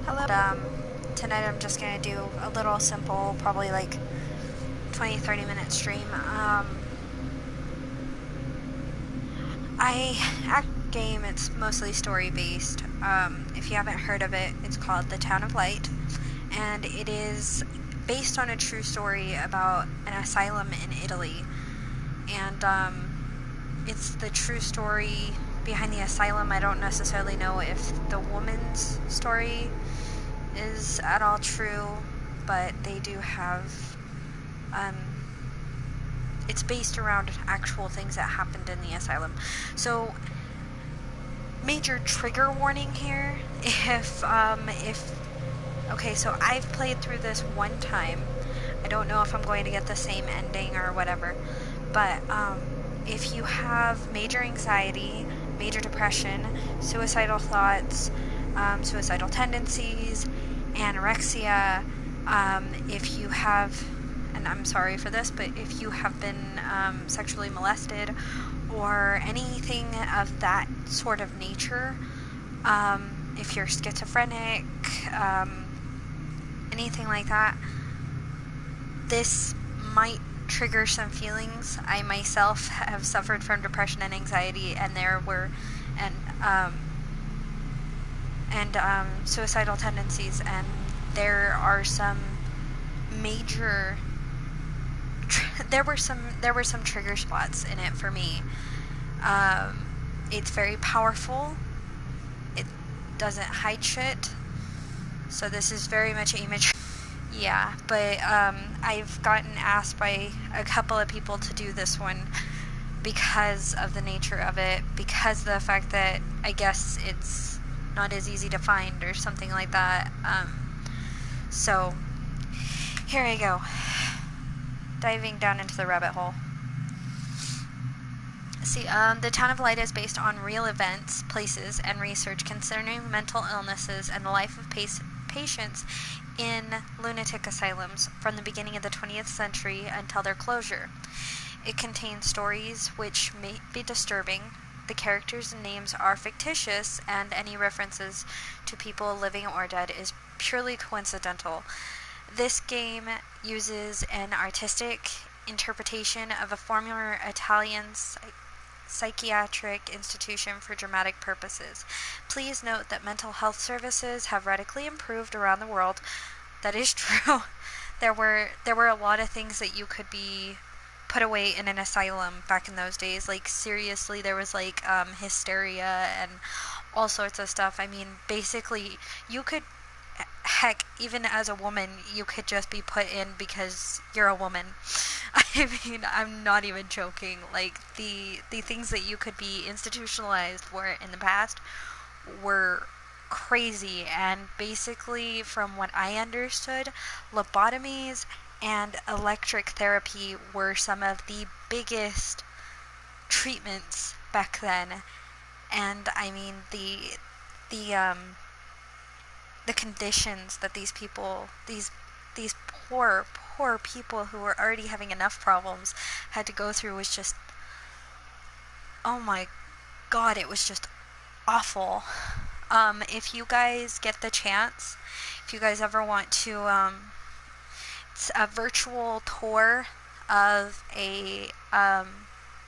Hello. Tonight I'm just gonna do a little simple, probably like 20-30 minute stream. I act game. It's mostly story based. If you haven't heard of it, it's called The Town of Light, and it is based on a true story about an asylum in Italy. And it's the true story behind the asylum. I don't necessarily know if the woman's story is at all true, but they do have, um, it's based around actual things that happened in the asylum. So, major trigger warning here. Okay, so I've played through this one time. I don't know if I'm going to get the same ending or whatever, but, if you have major anxiety, major depression, suicidal thoughts, suicidal tendencies, anorexia, if you have, and I'm sorry for this, but if you have been sexually molested or anything of that sort of nature, if you're schizophrenic, anything like that, this might trigger some feelings. I myself have suffered from depression and anxiety, and and suicidal tendencies, and there are some major. There were some trigger spots in it for me. It's very powerful. It doesn't hide shit. So this is very much a mature. Yeah, but I've gotten asked by a couple of people to do this one because of the nature of it, because of the fact that I guess it's not as easy to find or something like that. So here I go, diving down into the rabbit hole. See, the Town of Light is based on real events, places, and research concerning mental illnesses and the life of patients in lunatic asylums from the beginning of the 20th century until their closure. It contains stories which may be disturbing. The characters and names are fictitious, and any references to people living or dead is purely coincidental. This game uses an artistic interpretation of a former Italian psychiatric institution for dramatic purposes. Please note that mental health services have radically improved around the world. That is true. There were a lot of things that you could be put away in an asylum back in those days. Like, seriously, there was like hysteria and all sorts of stuff. I mean, basically, you could, heck, even as a woman, you could just be put in because you're a woman. I mean, I'm not even joking. Like, the things that you could be institutionalized for in the past were crazy. And basically, from what I understood, lobotomies and electric therapy were some of the biggest treatments back then. And I mean, the the conditions that these people, these poor people who were already having enough problems had to go through was just, oh my god, it was just awful. If you guys get the chance, if you guys ever want to, it's a virtual tour of a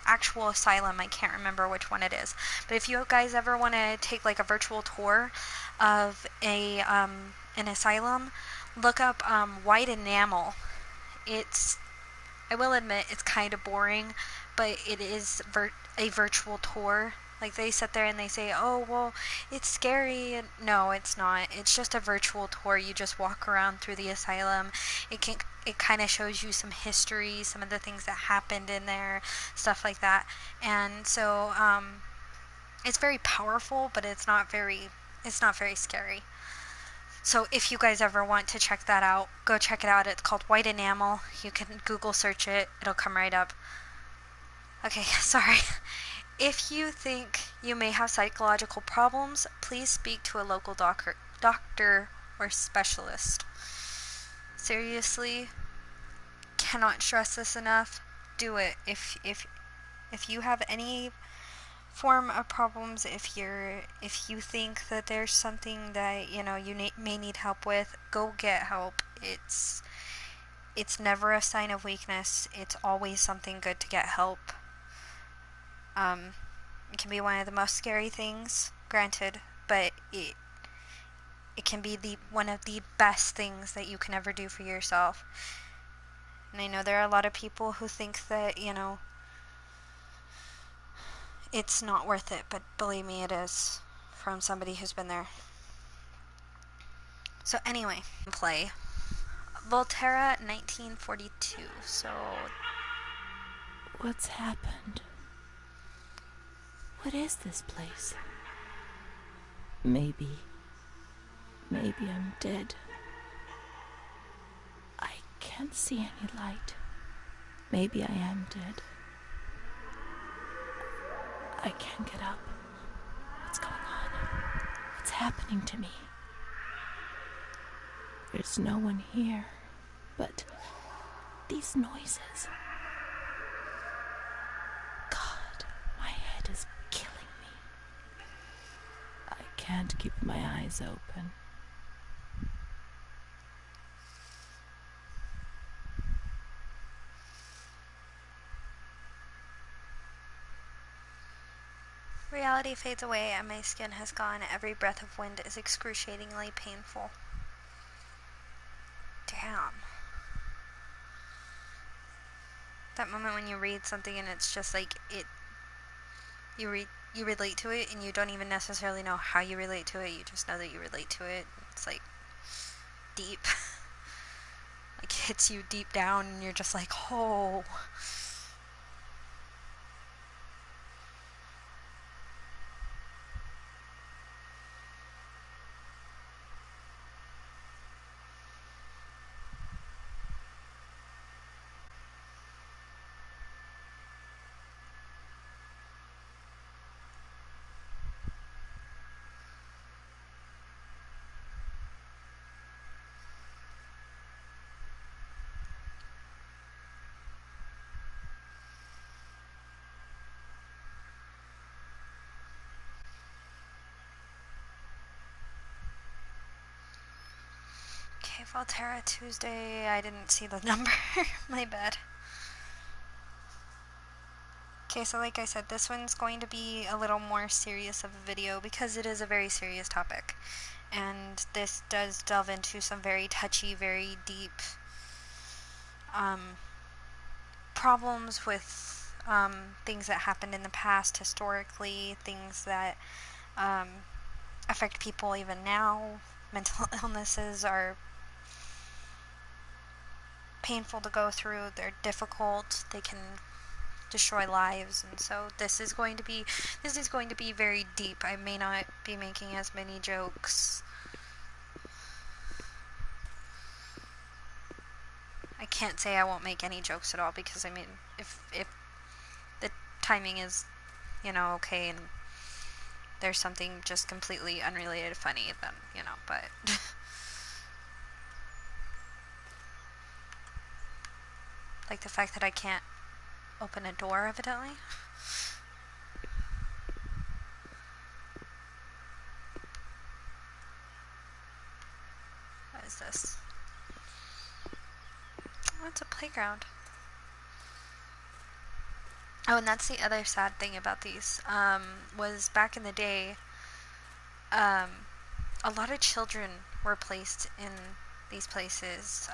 actual asylum. I can't remember which one it is, but if you guys ever want to take like a virtual tour of a an asylum, look up white enamel. It's, I will admit, it's kind of boring, but it is a virtual tour. Like, they sit there and they say, oh, well, it's scary. And no, it's not. It's just a virtual tour. You just walk around through the asylum. It kind of shows you some history, some of the things that happened in there, stuff like that. And so, it's very powerful, but it's not very scary. So if you guys ever want to check that out, go check it out. It's called White Enamel. You can Google search it. It'll come right up. Okay, sorry. If you think you may have psychological problems, please speak to a local doctor or specialist. Seriously, cannot stress this enough. Do it. If you have any form of problems, if you think that there's something that you may need help with, go get help. It's never a sign of weakness. It's always something good to get help. It can be one of the most scary things, granted, but it can be one of the best things that you can ever do for yourself. And I know there are a lot of people who think that, it's not worth it, but believe me, it is, from somebody who's been there. So anyway, play Volterra 1942. So what's happened? What is this place? Maybe I'm dead. I can't see any light. Maybe I am dead. I can't get up. What's going on? What's happening to me? There's no one here, but these noises. God, my head is killing me. I can't keep my eyes open. reality fades away and my skin has gone. Every breath of wind is excruciatingly painful. Damn. That moment when you read something and it's just like you relate to it and you don't even necessarily know how you relate to it. You just know that you relate to it. It's like deep. Like hits you deep down and you're just like, oh. Okay, Volterra Tuesday. I didn't see the number. My bad. Okay, so like I said, this one's going to be a little more serious of a video because it is a very serious topic. And this does delve into some very touchy, very deep problems with things that happened in the past historically, things that affect people even now. Mental illnesses are painful to go through, they're difficult, they can destroy lives, and so this is going to be very deep. I may not be making as many jokes. I can't say I won't make any jokes at all because I mean if the timing is okay and there's something just completely unrelated funny, then but like the fact that I can't open a door, evidently. What is this? Oh, it's a playground. Oh, and that's the other sad thing about these, was back in the day, a lot of children were placed in these places.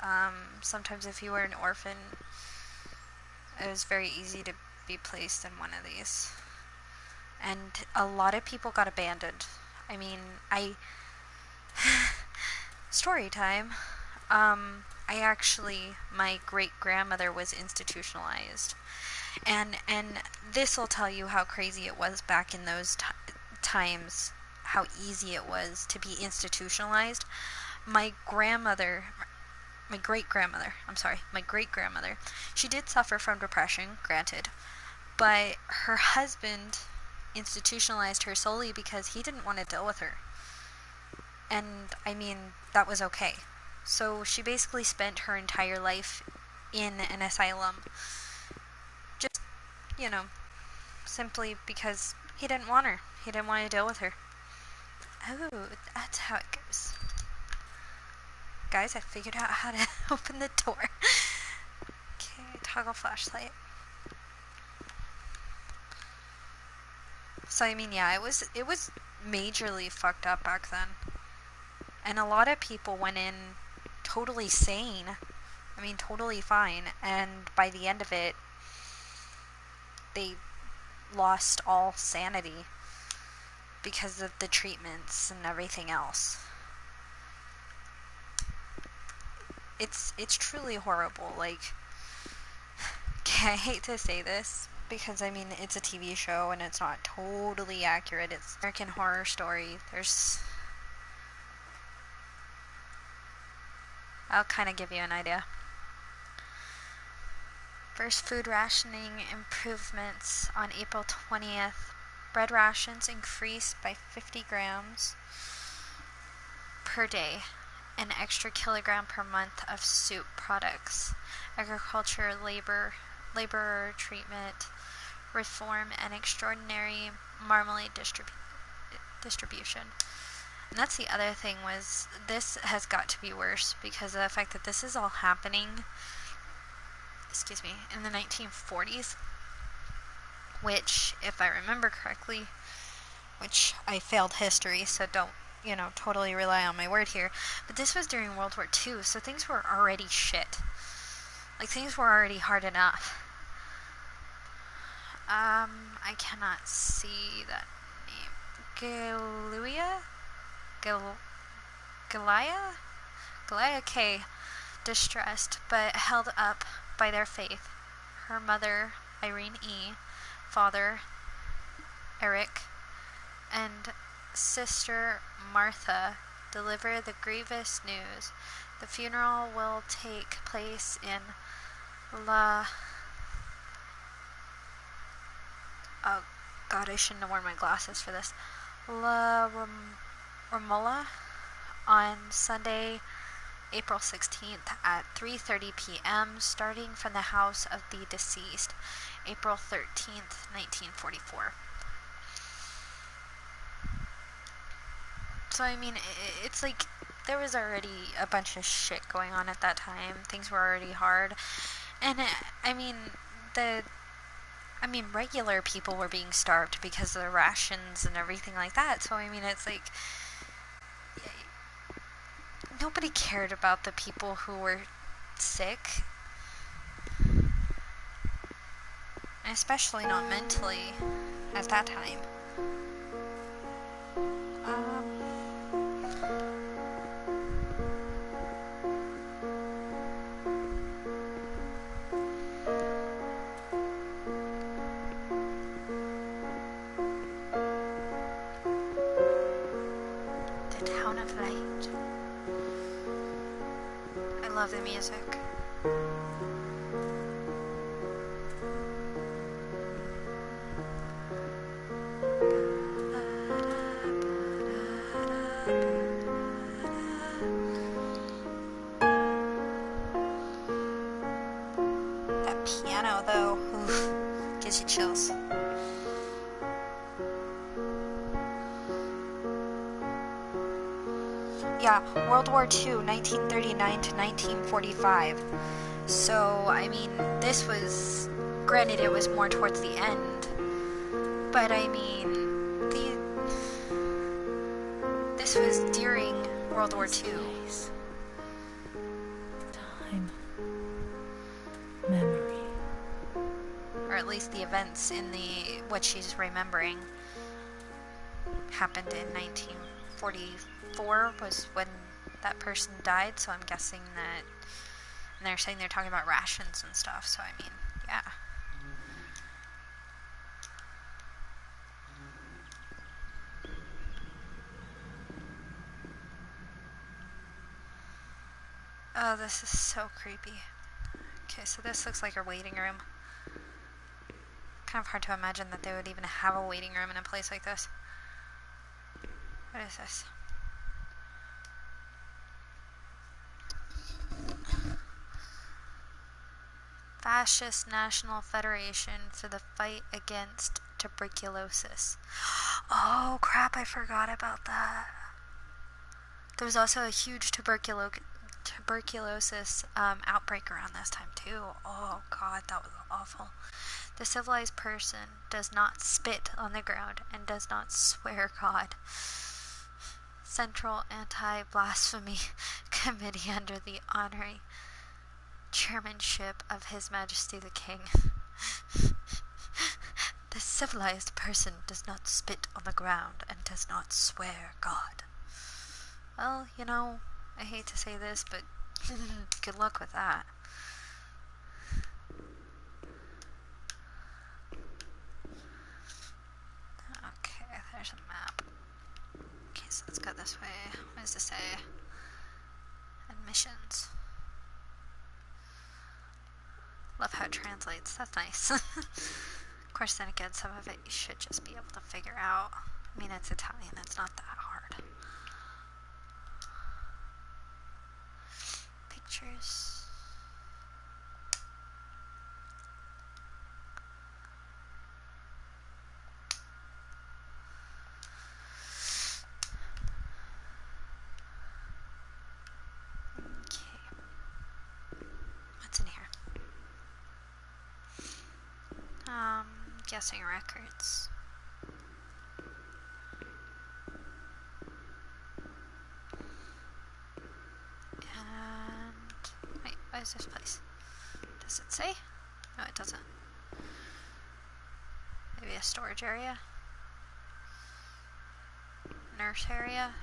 Sometimes if you were an orphan, it was very easy to be placed in one of these. And a lot of people got abandoned. I mean, story time. My great-grandmother was institutionalized. And this will tell you how crazy it was back in those times, how easy it was to be institutionalized. My great-grandmother, she did suffer from depression, granted, but her husband institutionalized her solely because he didn't want to deal with her. And, I mean, that was okay. So she basically spent her entire life in an asylum. Just, simply because He didn't want her. He didn't want to deal with her. Oh, that's how it goes. Guys, I figured out how to open the door. Okay, toggle flashlight. So I mean, yeah, it was majorly fucked up back then. And a lot of people went in totally sane. I mean, totally fine. And by the end of it, they lost all sanity because of the treatments and everything else. It's truly horrible. Like, I hate to say this because I mean it's a TV show and it's not totally accurate. It's American Horror Story. I'll kind of give you an idea. First food rationing improvements on April 20th. Bread rations increased by 50 grams per day. An extra kilogram per month of soup products. Agriculture, laborer treatment, reform, and extraordinary marmalade distribution. And that's the other thing, was this has got to be worse because of the fact that this is all happening, in the 1940s, which, if I remember correctly, which I failed history, so don't, totally rely on my word here, but this was during World War II, so things were already shit. Like, things were already hard enough. I cannot see that name. Galia K, distressed, but held up by their faith. Her mother, Irene E., father, Eric, and sister Martha deliver the grievous news. The funeral will take place in oh god, I shouldn't have worn my glasses for this. La Romola on Sunday, April 16th at 3:30 p.m. starting from the house of the deceased, April 13th, 1944. So, I mean, it's like there was already a bunch of shit going on at that time. Things were already hard. And, regular people were being starved because of the rations and everything like that. So, I mean, it's like nobody cared about the people who were sick. Especially not mentally at that time. The Town of Light. I love the music. That piano, though, oof, gives you chills. Yeah, World War II, 1939 to 1945. So, I mean, this was, granted it was more towards the end, but I mean, this was during World War II. Time. Memory. Or at least the events in what she's remembering happened in 1944 was when that person died, so I'm guessing that, and they're saying they're talking about rations and stuff, so I mean, yeah. Oh, this is so creepy. Okay, so this looks like her waiting room. Kind of hard to imagine that they would even have a waiting room in a place like this. What is this? Fascist National Federation for the Fight Against tuberculosis. Oh crap, I forgot about that. There was also a huge tuberculosis outbreak around this time too. Oh god, that was awful. The civilized person does not spit on the ground and does not swear God. Central Anti-Blasphemy Committee under the honorary chairmanship of His Majesty the King. The civilized person does not spit on the ground and does not swear God. Well, you know, I hate to say this, but good luck with that. Okay, there's a map. Okay, so let's go this way. What does this say? Admissions. Love how it translates. That's nice. Of course, then again, some of it you should just be able to figure out. I mean, it's Italian. It's not that hard. Pictures. Okay. What's in here? Guessing records. And wait, what is this place? Does it say? No, it doesn't. Maybe a storage area? Nurse area?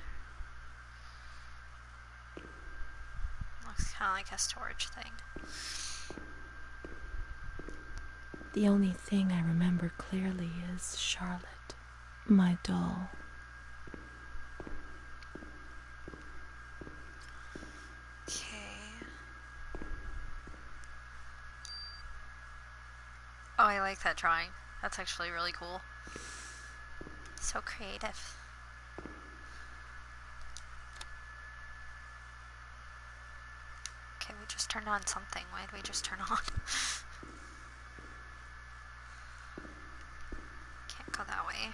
Looks kind of like a storage thing. The only thing I remember clearly is Charlotte, my doll. Okay. Oh, I like that drawing. That's actually really cool. So creative. Okay, we just turned on something. Why did we just turn on? Can't go that way.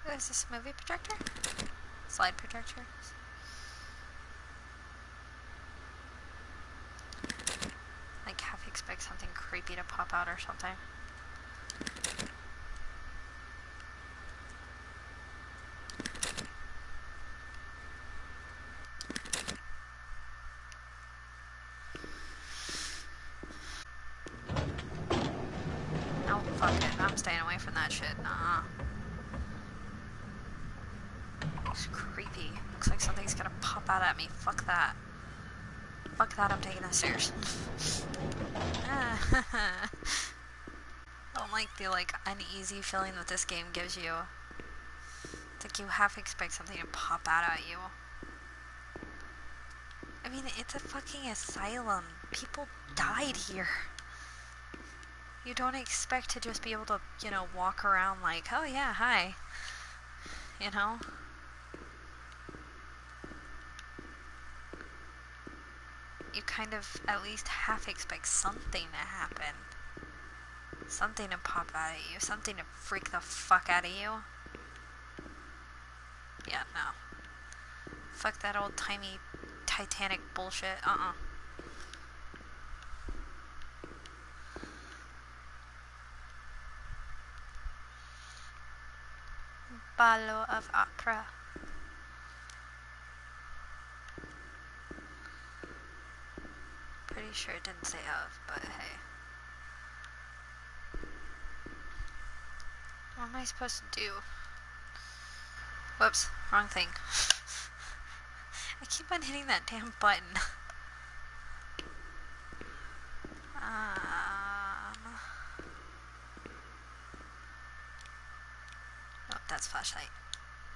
Oh, is this a movie projector? Slide projector? Like half expect something creepy to pop out or something. No, fuck it. I'm staying away from that shit. Nuh-uh. It's creepy. Looks like something's gonna pop out at me. Fuck that. Fuck that, I'm taking the stairs. I don't like the uneasy feeling that this game gives you. It's like you half expect something to pop out at you. I mean, it's a fucking asylum. People died here. You don't expect to just be able to, you know, walk around like, oh yeah, hi. You know? You kind of at least half expect something to happen. Something to pop out at you. Something to freak the fuck out of you. Yeah, no. Fuck that old-timey Titanic bullshit. Ballo of Opera. Pretty sure it didn't say of, but hey. What am I supposed to do? Whoops, wrong thing. I keep on hitting that damn button. Oh, that's flashlight.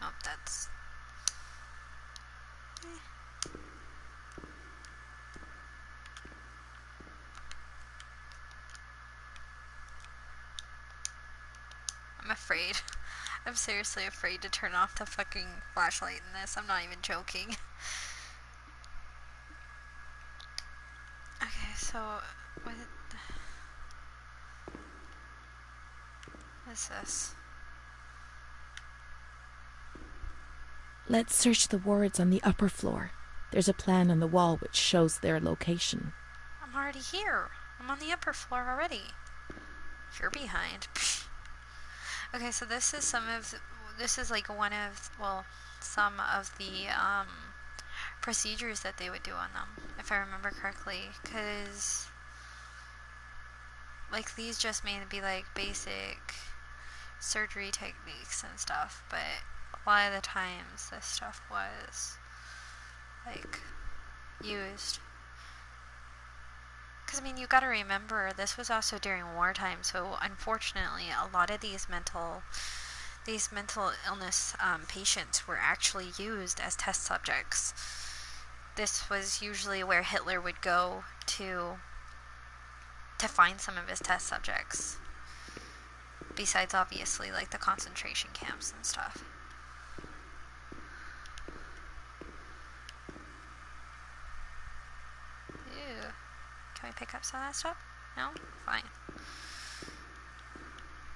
Oh, that's... I'm afraid. I'm seriously afraid to turn off the fucking flashlight in this. I'm not even joking. Okay, so... What is this? Let's search the wards on the upper floor. There's a plan on the wall which shows their location. I'm already here. I'm on the upper floor already. You're behind. Psh. Okay, so this is like one of, well, some of the procedures that they would do on them, if I remember correctly, because like these just may be like basic surgery techniques and stuff, but a lot of the times this stuff was like used. Because I mean, you gotta remember, this was also during wartime, so unfortunately a lot of these mental illness patients were actually used as test subjects. This was usually where Hitler would go to find some of his test subjects, besides obviously like the concentration camps and stuff. Ew. Can we pick up some of that stuff? No? Fine.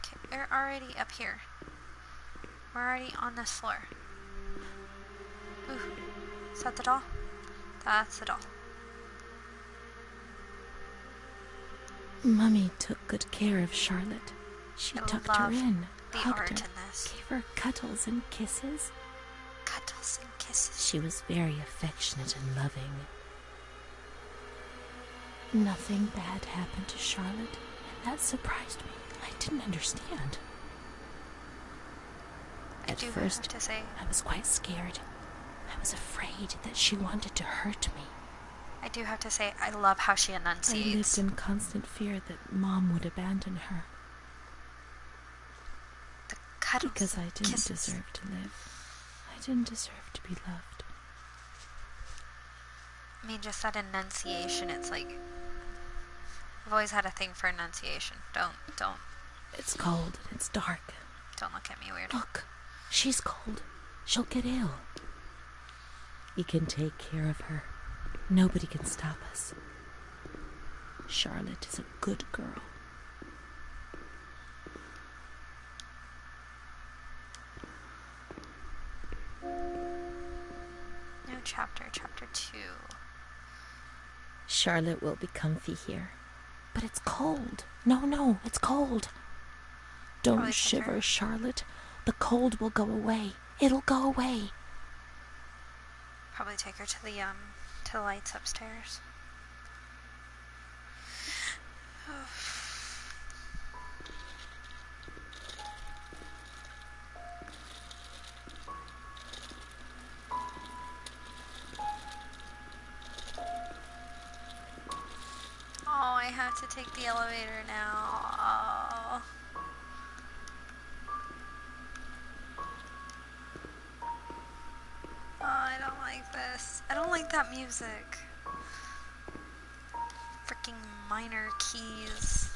Okay, we're already up here. We're already on this floor. Ooh. Is that the doll? That's the doll. Mummy took good care of Charlotte. She tucked her in, the hugged art her, in this. gave her cuddles and kisses. Cuddles and kisses. She was very affectionate and loving. Nothing bad happened to Charlotte, and that surprised me. I didn't understand. At first, have to say, I was quite scared. I was afraid that she wanted to hurt me. I do have to say, I love how she enunciates. I lived in constant fear that Mom would abandon her. The cuddles because I didn't kisses. deserve to live. I didn't deserve to be loved. I mean, just that enunciation, it's like, I've always had a thing for enunciation. Don't. It's cold and it's dark. Don't look at me weird. Look, she's cold. She'll get ill. We can take care of her. Nobody can stop us. Charlotte is a good girl. New chapter 2. Charlotte will be comfy here. But it's cold. No, it's cold. Don't Probably shiver, Charlotte. The cold will go away. It'll go away. Probably take her to the lights upstairs. Oh, I have to take the elevator now. Oh. Oh, I don't like this. I don't like that music. Freaking minor keys.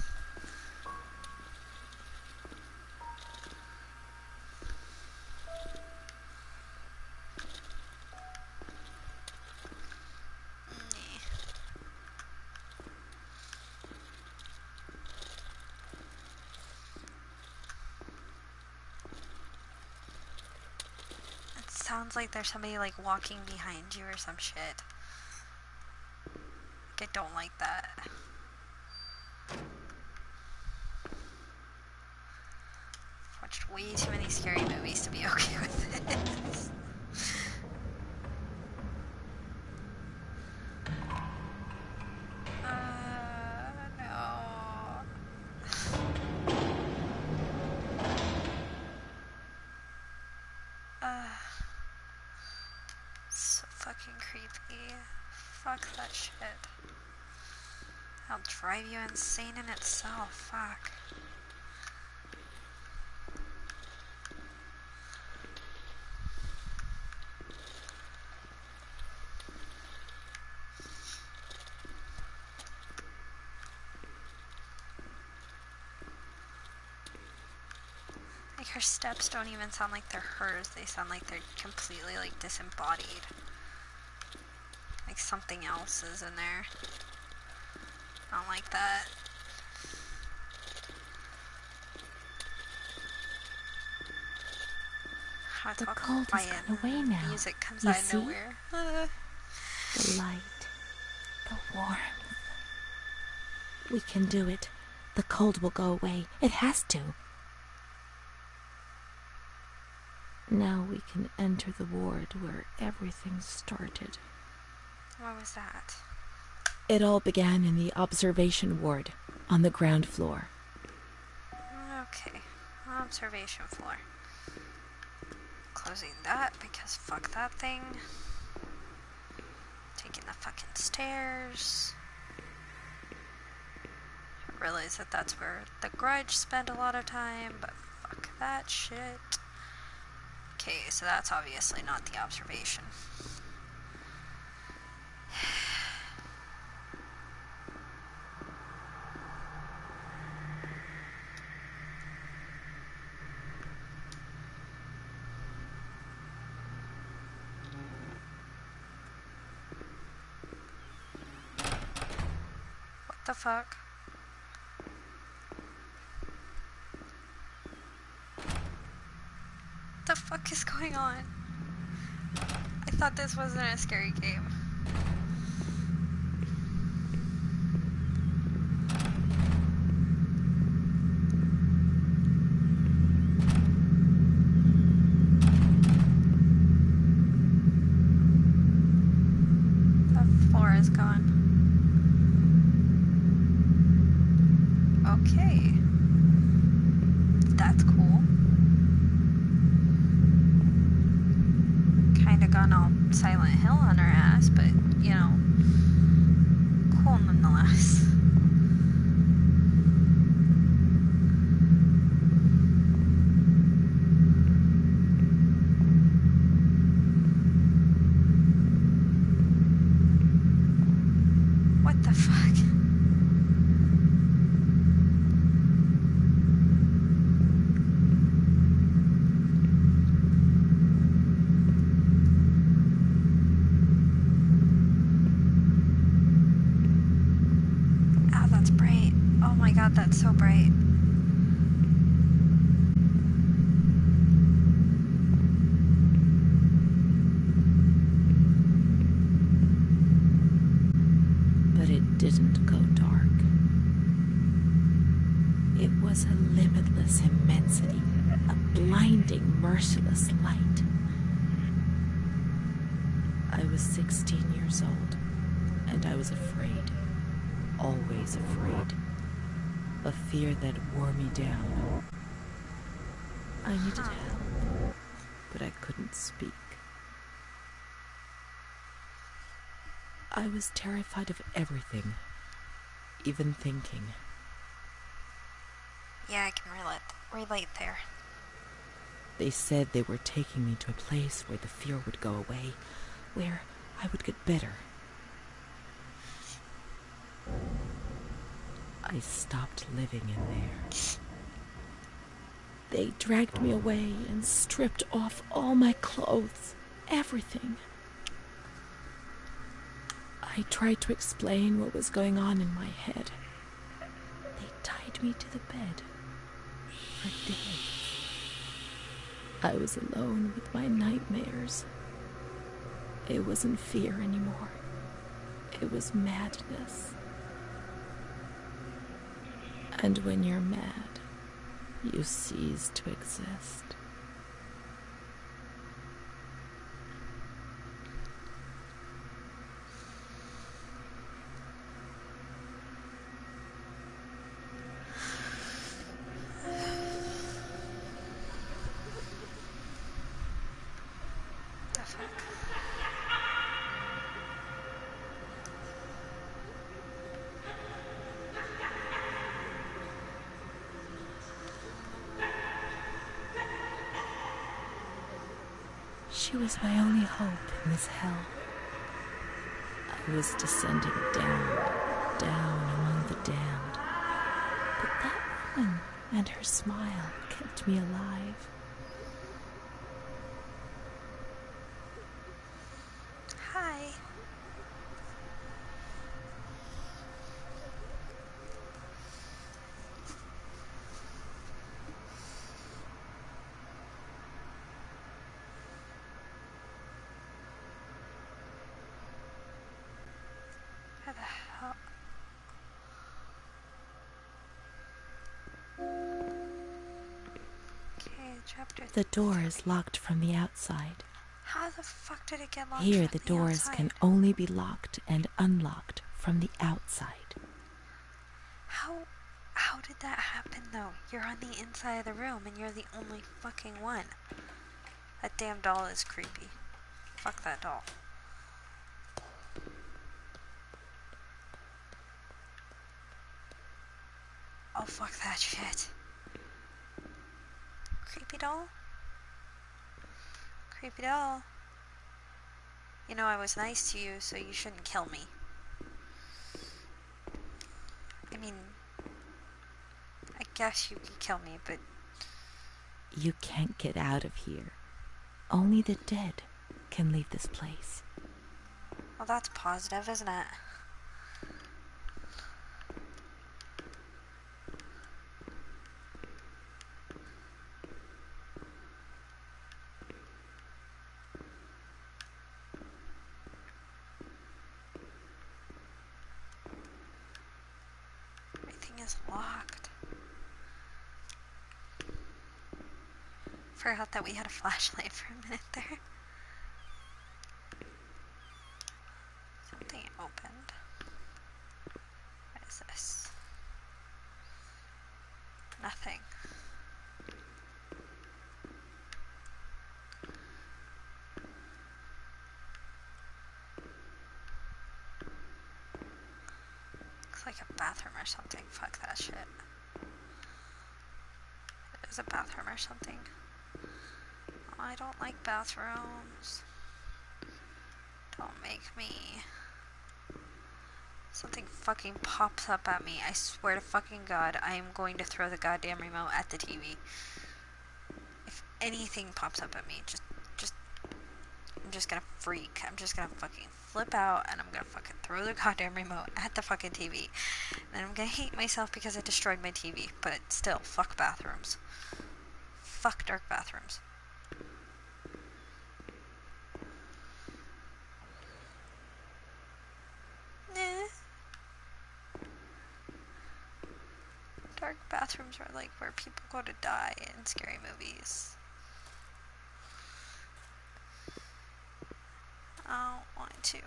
Sounds like there's somebody like walking behind you or some shit. I don't like that. I've watched way too many scary movies to be okay with this. So fucking creepy. Fuck that shit. I'll drive you insane in itself. Fuck. Like her steps don't even sound like they're hers. They sound like they're completely like disembodied. Like something else is in there. I don't like that. Oh, it's The all cold has quiet. gone away now. Music comes You out of see? nowhere. The light, the warmth. We can do it. The cold will go away. It has to. Now we can enter the ward where everything started. What was that? It all began in the observation ward on the ground floor. Okay. Observation floor. Closing that because fuck that thing. Taking the fucking stairs. I realize that that's where the Grudge spent a lot of time, but fuck that shit. Okay, so that's obviously not the observation. What the fuck? What the fuck is going on? I thought this wasn't a scary game. The floor is gone. Okay. That's cool. Kinda gone all Silent Hill on her ass, but, you know, cool nonetheless. What the fuck? Oh, that's bright. Oh my god, that's so bright. But it didn't go dark. It was a limitless immensity, a blinding, merciless light. I was 16 years old, and I was afraid, always afraid. A fear that wore me down. I needed help, but I couldn't speak. I was terrified of everything, even thinking. Yeah, I can relate there. They said they were taking me to a place where the fear would go away, where I would get better. I stopped living in there. They dragged me away and stripped off all my clothes, everything. I tried to explain what was going on in my head. They tied me to the bed for days. I was alone with my nightmares. It wasn't fear anymore. It was madness. And when you're mad, you cease to exist. The fuck? She was my only hope in this hell. I was descending down, down among the damned. But that woman and her smile kept me alive. Hi. chapter. The door is locked from the outside. How the fuck did it get locked Here, from the doors outside? can only be locked and unlocked from the outside. How did that happen though? You're on the inside of the room and you're the only fucking one. That damn doll is creepy. Fuck that doll. Oh, fuck that shit. Creepy doll? Creepy doll. You know I was nice to you, so you shouldn't kill me. I mean, I guess you could kill me, but... You can't get out of here. Only the dead can leave this place. Well, that's positive, isn't it? Everything is locked. Forgot that we had a flashlight for a minute there. Something opened. What is this? Nothing. Looks like a bathroom or something. Fuck that shit. It is a bathroom or something. Oh, I don't like bathrooms. Don't make me. Something fucking pops up at me. I swear to fucking God, I am going to throw the goddamn remote at the TV. If anything pops up at me, I'm just gonna freak. I'm just gonna fucking flip out and I'm gonna fucking throw the goddamn remote at the fucking TV. And I'm gonna hate myself because I destroyed my TV. But still, fuck bathrooms. Fuck dark bathrooms. Nah. Dark bathrooms are like where people go to die in scary movies. I don't want to.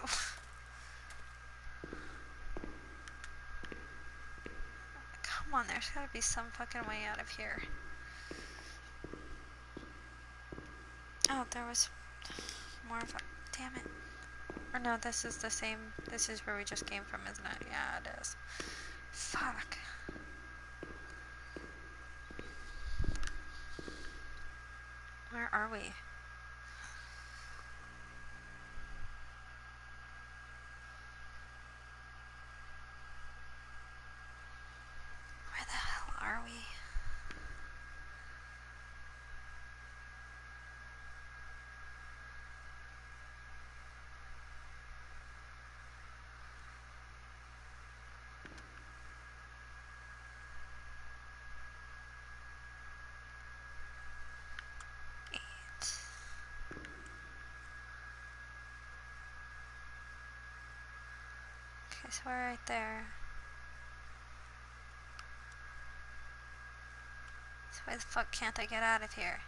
Come on, there's gotta be some fucking way out of here. Oh, there was more of a... Damn it. Or no, this is the same... This is where we just came from, isn't it? Yeah, it is. Fuck. Where are we? Where the hell are we? Okay, so we're right there. So why the fuck can't I get out of here?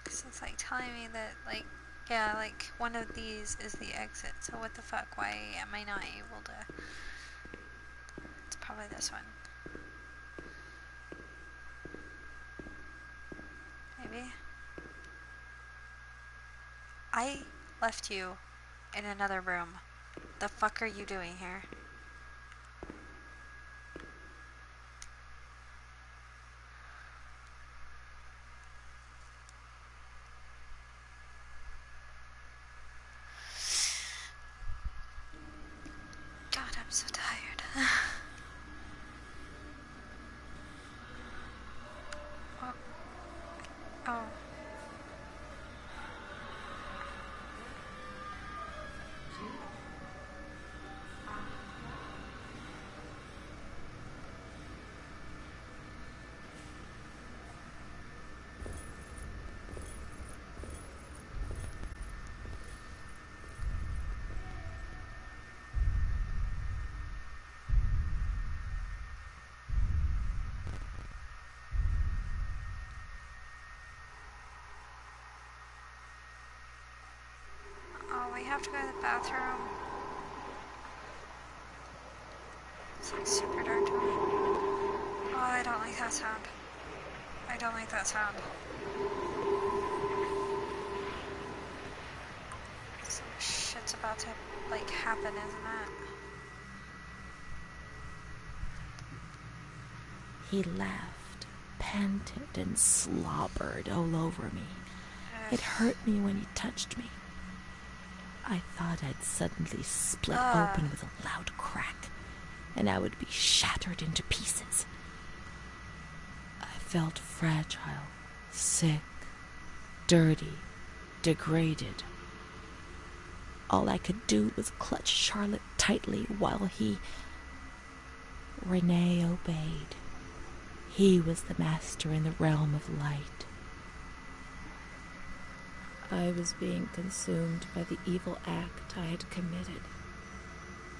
Because it's like telling me that, like, yeah, like, one of these is the exit. So what the fuck? Why am I not able to... It's probably this one. Maybe? I left you in another room. The fuck are you doing here? God, I'm so tired. Oh. Oh. have to go to the bathroom? It's like super dark to me. Oh, I don't like that sound. I don't like that sound. Some shit's about to, like, happen, isn't it? He laughed, panted, and slobbered all over me. It hurt me when he touched me. I thought I'd suddenly split open with a loud crack, and I would be shattered into pieces. I felt fragile, sick, dirty, degraded. All I could do was clutch Charlotte tightly while Renee obeyed. He was the master in the realm of light. I was being consumed by the evil act I had committed.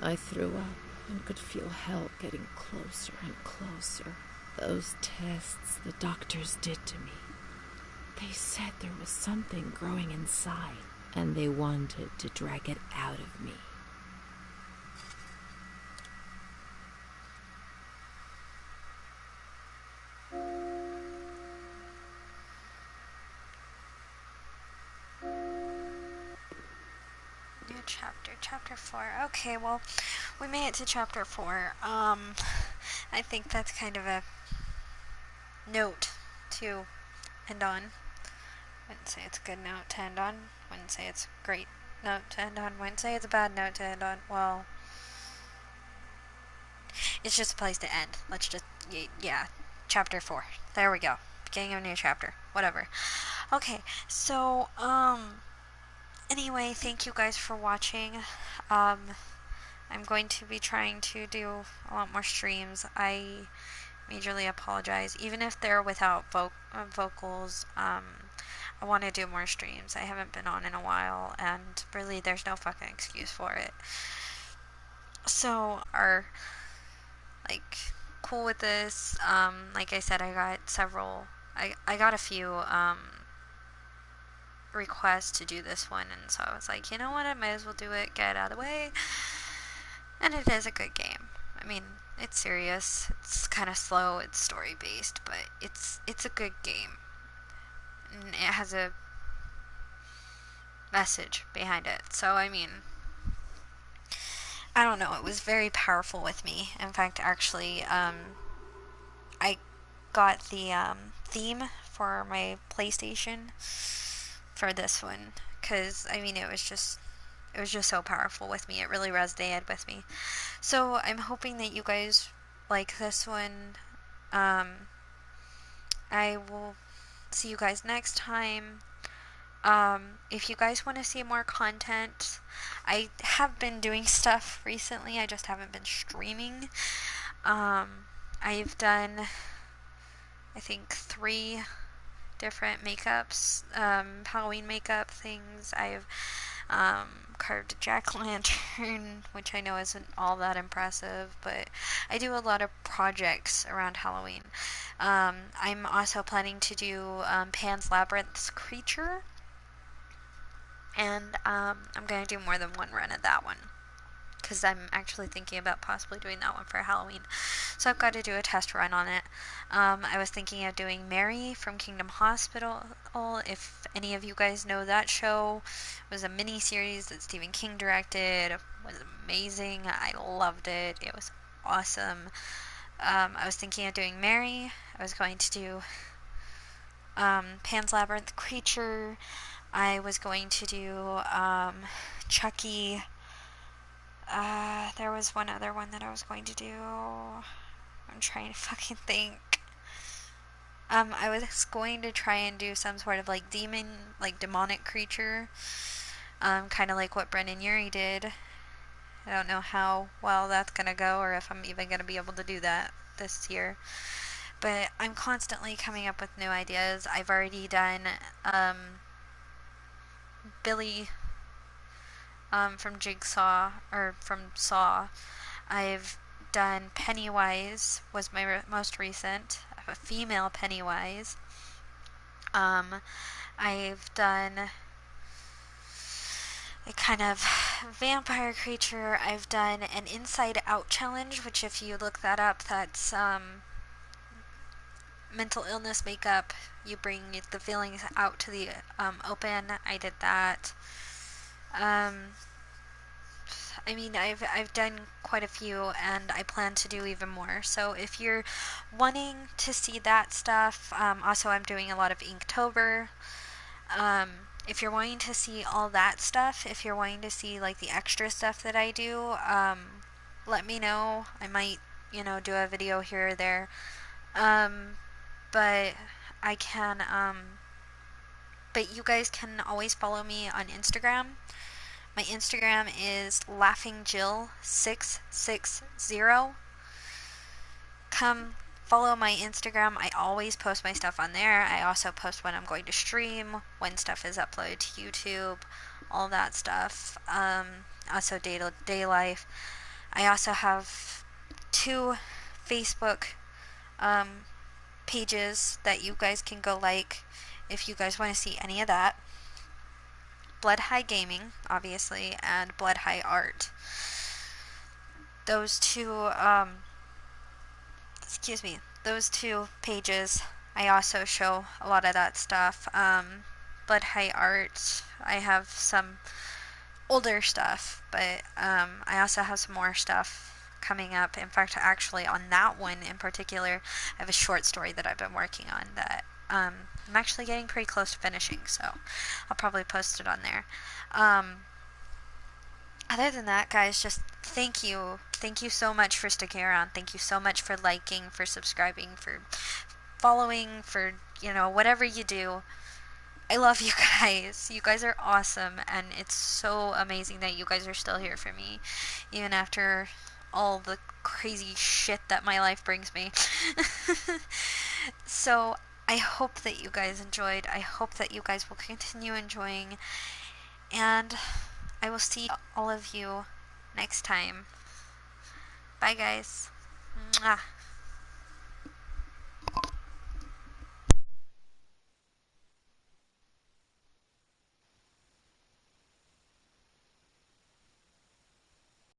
I threw up and could feel hell getting closer and closer. Those tests the doctors did to me. They said there was something growing inside, and they wanted to drag it out of me. New chapter 4. Okay, well, we made it to chapter 4. I think that's kind of a note to end on. Wouldn't say it's a good note to end on. Wouldn't say it's a great note to end on. Wouldn't say it's a bad note to end on. Well, it's just a place to end. Let's just, yeah, chapter 4. There we go. Beginning of a new chapter. Whatever. Okay, so, anyway, thank you guys for watching. I'm going to be trying to do a lot more streams. I majorly apologize. Even if they're without vocals, I want to do more streams. I haven't been on in a while, and really there's no fucking excuse for it. So, are, like, cool with this. Like I said, I got several, I got a few, requests to do this one, and so I was like, you know what, I might as well do it, get it out of the way. And it is a good game. I mean, it's serious, it's kind of slow, it's story based, but it's a good game, and it has a message behind it. So I mean, I don't know, it was very powerful with me. In fact, actually, I got the theme for my PlayStation for this one, because I mean, it was just so powerful with me. It really resonated with me. So I'm hoping that you guys like this one. I will see you guys next time. If you guys want to see more content, I have been doing stuff recently. I just haven't been streaming. I've done, I think, 3 different makeups, Halloween makeup things. I've carved a jack-o'-lantern, which I know isn't all that impressive, but I do a lot of projects around Halloween. I'm also planning to do Pan's Labyrinth's Creature, and I'm going to do more than one run of that one, because I'm actually thinking about possibly doing that one for Halloween. So I've got to do a test run on it. I was thinking of doing Mary from Kingdom Hospital. If any of you guys know that show, it was a mini-series that Stephen King directed. It was amazing. I loved it. It was awesome. I was thinking of doing Mary. I was going to do Pan's Labyrinth Creature. I was going to do Chucky. There was one other one that I was going to do. I'm trying to fucking think. I was going to try and do some sort of like demonic creature. Kind of like what Brendan Urie did. I don't know how well that's gonna go, or if I'm even gonna be able to do that this year. But I'm constantly coming up with new ideas. I've already done Billy from Jigsaw, or from Saw. I've done Pennywise, was my most recent, a female Pennywise. I've done a kind of vampire creature. I've done an Inside Out challenge, which if you look that up, that's mental illness makeup. You bring the feelings out to the open. I did that. I mean, I've done quite a few, and I plan to do even more. So if you're wanting to see that stuff, also I'm doing a lot of Inktober. If you're wanting to see all that stuff, if you're wanting to see like the extra stuff that I do, let me know. I might, do a video here or there. But I can, but you guys can always follow me on Instagram. My Instagram is laughingjill660. Come follow my Instagram. I always post my stuff on there. I also post when I'm going to stream, when stuff is uploaded to YouTube, all that stuff. Also day-to-day life. I also have 2 Facebook pages that you guys can go like if you guys want to see any of that. Blood High Gaming, obviously, and Blood High Art. Those two, those 2 pages, I also show a lot of that stuff. Blood High Art, I have some older stuff, but I also have some more stuff coming up. In fact, actually, on that one in particular, I have a short story that I've been working on that I'm actually getting pretty close to finishing, so I'll probably post it on there. Other than that, guys, just thank you. Thank you so much for sticking around. Thank you so much for liking, for subscribing, for following, for, whatever you do. I love you guys. You guys are awesome, and it's so amazing that you guys are still here for me, even after all the crazy shit that my life brings me. So, I hope that you guys enjoyed. I hope that you guys will continue enjoying, and I will see all of you next time. Bye, guys. Mwah.